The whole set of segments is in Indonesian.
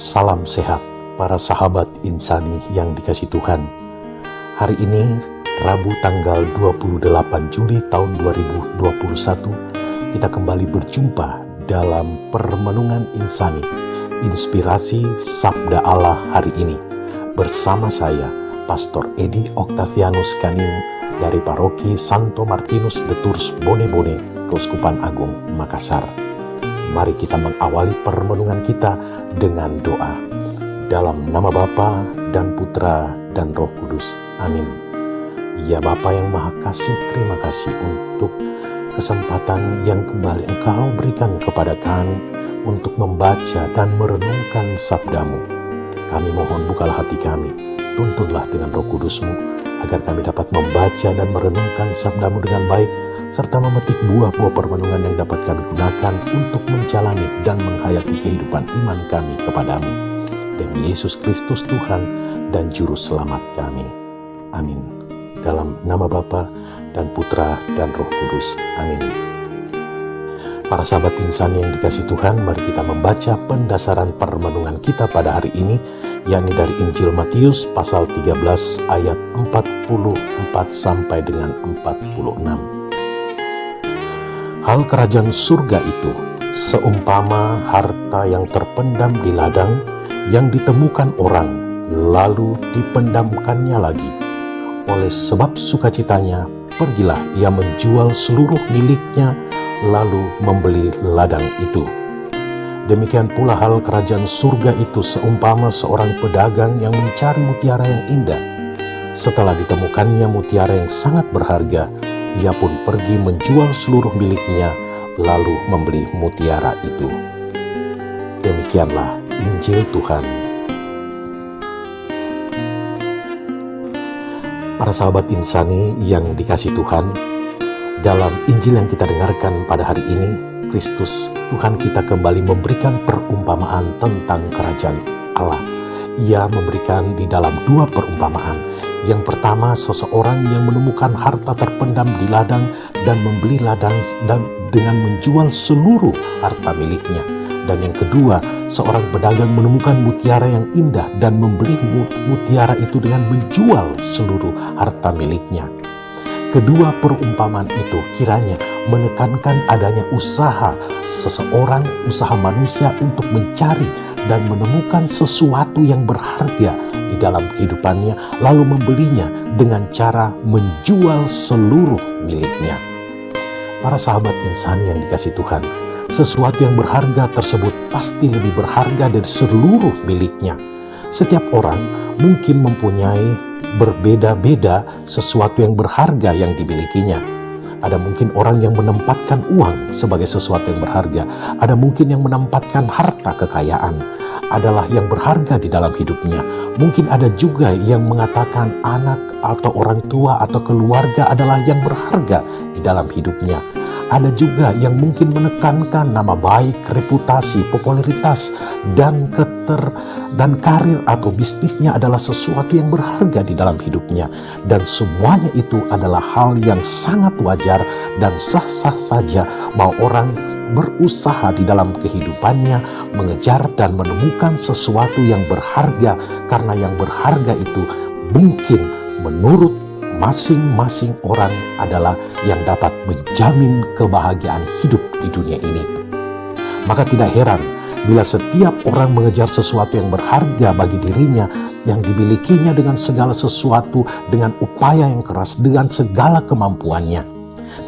Salam sehat para sahabat insani yang dikasihi Tuhan. Hari ini Rabu tanggal 28 Juli tahun 2021 kita kembali berjumpa dalam Permenungan Insani, Inspirasi Sabda Allah hari ini. Bersama saya, Pastor Edi Octavianus Kaning dari Paroki Santo Martinus de Tours Bone-Bone, Keuskupan Agung Makassar. Mari kita mengawali permenungan kita dengan doa. Dalam nama Bapa dan Putra dan Roh Kudus. Amin. Ya Bapa yang Maha Kasih, terima kasih untuk kesempatan yang kembali Engkau berikan kepada kami untuk membaca dan merenungkan sabda-Mu. Kami mohon bukalah hati kami, tuntunlah dengan Roh Kudus-Mu, agar kami dapat membaca dan merenungkan sabda-Mu dengan baik, serta memetik buah-buah permenungan yang dapat kami gunakan untuk menjalani dan menghayati kehidupan iman kami kepadamu. Demi Yesus Kristus Tuhan dan Juru Selamat kami. Amin. Dalam nama Bapa dan Putra dan Roh Kudus. Amin. Para sahabat insan yang dikasihi Tuhan, mari kita membaca pendasaran permenungan kita pada hari ini, yakni dari Injil Matius pasal 13 ayat 44 sampai dengan 46. Hal kerajaan surga itu seumpama harta yang terpendam di ladang yang ditemukan orang, lalu dipendamkannya lagi. Oleh sebab sukacitanya, pergilah ia menjual seluruh miliknya, lalu membeli ladang itu. Demikian pula hal kerajaan surga itu seumpama seorang pedagang yang mencari mutiara yang indah. Setelah ditemukannya mutiara yang sangat berharga, ia pun pergi menjual seluruh miliknya, lalu membeli mutiara itu. Demikianlah Injil Tuhan. Para sahabat insani yang dikasihi Tuhan, dalam Injil yang kita dengarkan pada hari ini, Kristus Tuhan kita kembali memberikan perumpamaan tentang kerajaan Allah. Ia memberikan di dalam dua perumpamaan. Yang pertama, seseorang yang menemukan harta terpendam di ladang dan membeli ladang dan dengan menjual seluruh harta miliknya. Dan yang kedua, seorang pedagang menemukan mutiara yang indah dan membeli mutiara itu dengan menjual seluruh harta miliknya. Kedua perumpamaan itu kiranya menekankan adanya usaha seseorang, usaha manusia untuk mencari dan menemukan sesuatu yang berharga di dalam kehidupannya, lalu membelinya dengan cara menjual seluruh miliknya. Para sahabat insan yang dikasihi Tuhan, sesuatu yang berharga tersebut pasti lebih berharga dari seluruh miliknya. Setiap orang mungkin mempunyai berbeda-beda sesuatu yang berharga yang dimilikinya. Ada mungkin orang yang menempatkan uang sebagai sesuatu yang berharga. Ada mungkin yang menempatkan harta kekayaan adalah yang berharga di dalam hidupnya. Mungkin ada juga yang mengatakan anak atau orang tua atau keluarga adalah yang berharga di dalam hidupnya. Ada juga yang mungkin menekankan nama baik, reputasi, popularitas, dan karir atau bisnisnya adalah sesuatu yang berharga di dalam hidupnya. Dan semuanya itu adalah hal yang sangat wajar dan sah-sah saja bahwa orang berusaha di dalam kehidupannya mengejar dan menemukan sesuatu yang berharga, karena yang berharga itu mungkin menurut masing-masing orang adalah yang dapat menjamin kebahagiaan hidup di dunia ini. Maka tidak heran bila setiap orang mengejar sesuatu yang berharga bagi dirinya, yang dimilikinya dengan segala sesuatu, dengan upaya yang keras, dengan segala kemampuannya.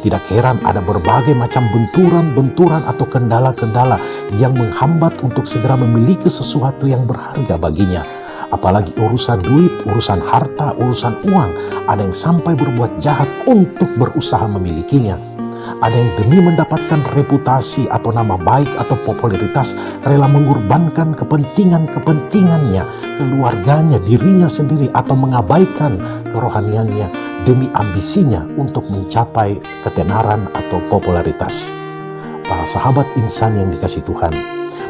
Tidak heran ada berbagai macam benturan-benturan atau kendala-kendala yang menghambat untuk segera memiliki sesuatu yang berharga baginya. Apalagi urusan duit, urusan harta, urusan uang. Ada yang sampai berbuat jahat untuk berusaha memilikinya. Ada yang demi mendapatkan reputasi atau nama baik atau popularitas rela mengorbankan kepentingannya, keluarganya, dirinya sendiri, atau mengabaikan kerohaniannya demi ambisinya untuk mencapai ketenaran atau popularitas. Para sahabat insan yang dikasihi Tuhan,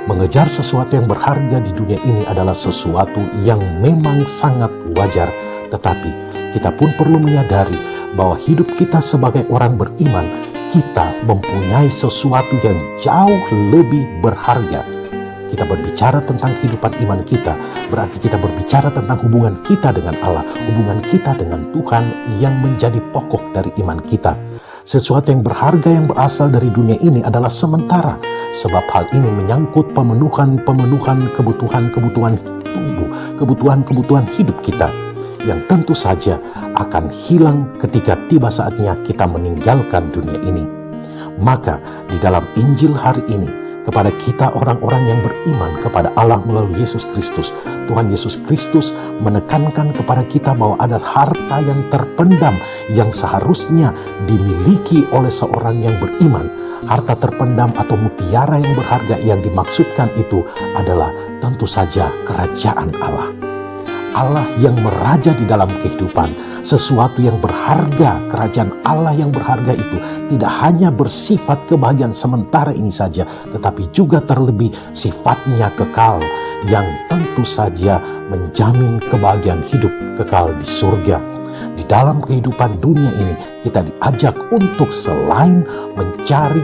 mengejar sesuatu yang berharga di dunia ini adalah sesuatu yang memang sangat wajar. Tetapi kita pun perlu menyadari bahwa hidup kita sebagai orang beriman, kita mempunyai sesuatu yang jauh lebih berharga. kita berbicara tentang kehidupan iman kita, berarti kita berbicara tentang hubungan kita dengan Allah, hubungan kita dengan Tuhan yang menjadi pokok dari iman kita. Sesuatu yang berharga yang berasal dari dunia ini adalah sementara, sebab hal ini menyangkut pemenuhan kebutuhan tubuh, kebutuhan hidup kita, yang tentu saja akan hilang ketika tiba saatnya kita meninggalkan dunia ini. Maka di dalam Injil hari ini, kepada kita orang-orang yang beriman kepada Allah melalui Yesus Kristus, Tuhan Yesus Kristus menekankan kepada kita bahwa ada harta yang terpendam yang seharusnya dimiliki oleh seorang yang beriman. Harta terpendam atau mutiara yang berharga yang dimaksudkan itu adalah tentu saja kerajaan Allah. Allah yang meraja di dalam kehidupan, sesuatu yang berharga. Kerajaan Allah yang berharga itu tidak hanya bersifat kebahagiaan sementara ini saja, tetapi juga terlebih sifatnya kekal, yang tentu saja menjamin kebahagiaan hidup kekal di surga. Di dalam kehidupan dunia ini, kita diajak untuk selain mencari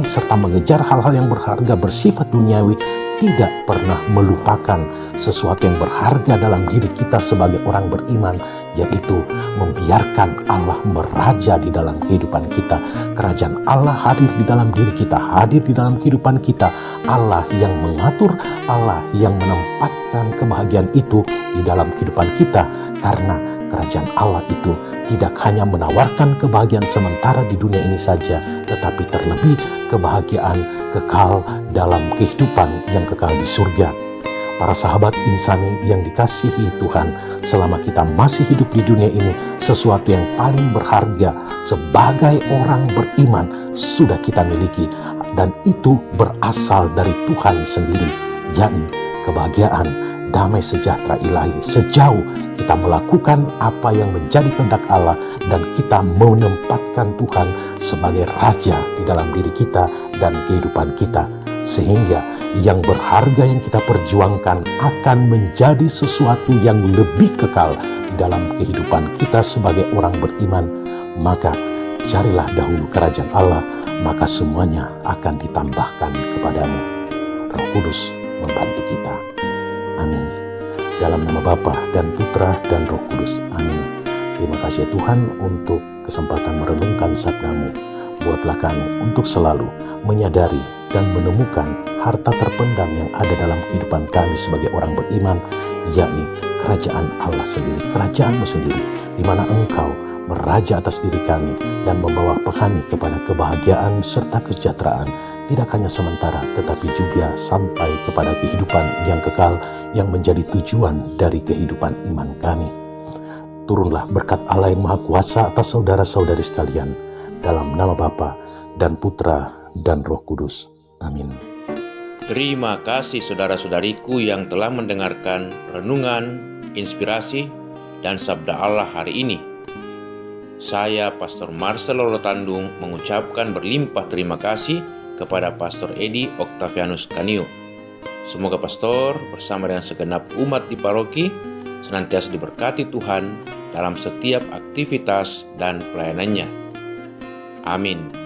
serta mengejar hal-hal yang berharga bersifat duniawi, tidak pernah melupakan sesuatu yang berharga dalam diri kita sebagai orang beriman, yaitu membiarkan Allah meraja di dalam kehidupan kita. Kerajaan Allah hadir di dalam diri kita, hadir di dalam kehidupan kita. Allah yang mengatur, Allah yang menempatkan kebahagiaan itu di dalam kehidupan kita, karena kerajaan Allah itu tidak hanya menawarkan kebahagiaan sementara di dunia ini saja, tetapi terlebih kebahagiaan kekal dalam kehidupan yang kekal di surga. Para sahabat insani yang dikasihi Tuhan, selama kita masih hidup di dunia ini, sesuatu yang paling berharga sebagai orang beriman sudah kita miliki, dan itu berasal dari Tuhan sendiri, yakni kebahagiaan, damai sejahtera ilahi. Sejauh kita melakukan apa yang menjadi kehendak Allah dan kita menempatkan Tuhan sebagai Raja di dalam diri kita dan kehidupan kita, sehingga yang berharga yang kita perjuangkan akan menjadi sesuatu yang lebih kekal di dalam kehidupan kita sebagai orang beriman. Maka carilah dahulu kerajaan Allah, maka semuanya akan ditambahkan kepadamu. Roh Kudus membantu kita. Amin. Dalam nama Bapa dan Putra dan Roh Kudus. Amin. Terima kasih Tuhan untuk kesempatan merenungkan sabda-Mu. Buatlah kami untuk selalu menyadari dan menemukan harta terpendam yang ada dalam kehidupan kami sebagai orang beriman, yakni kerajaan Allah sendiri, kerajaan-Mu sendiri, di mana Engkau meraja atas diri kami dan membawa kami kepada kebahagiaan serta kesejahteraan, tidak hanya sementara, tetapi juga sampai kepada kehidupan yang kekal yang menjadi tujuan dari kehidupan iman kami. Turunlah berkat Allah yang Maha Kuasa atas saudara-saudari sekalian, dalam nama Bapa dan Putra dan Roh Kudus. Amin. Terima kasih saudara-saudariku yang telah mendengarkan renungan, inspirasi, dan sabda Allah hari ini. Saya, Pastor Marcelo Rotandung, mengucapkan berlimpah terima kasih kepada Pastor Edi Octavianus Kanio. Semoga Pastor bersama dengan segenap umat di paroki senantiasa diberkati Tuhan dalam setiap aktivitas dan pelayanannya. Amin.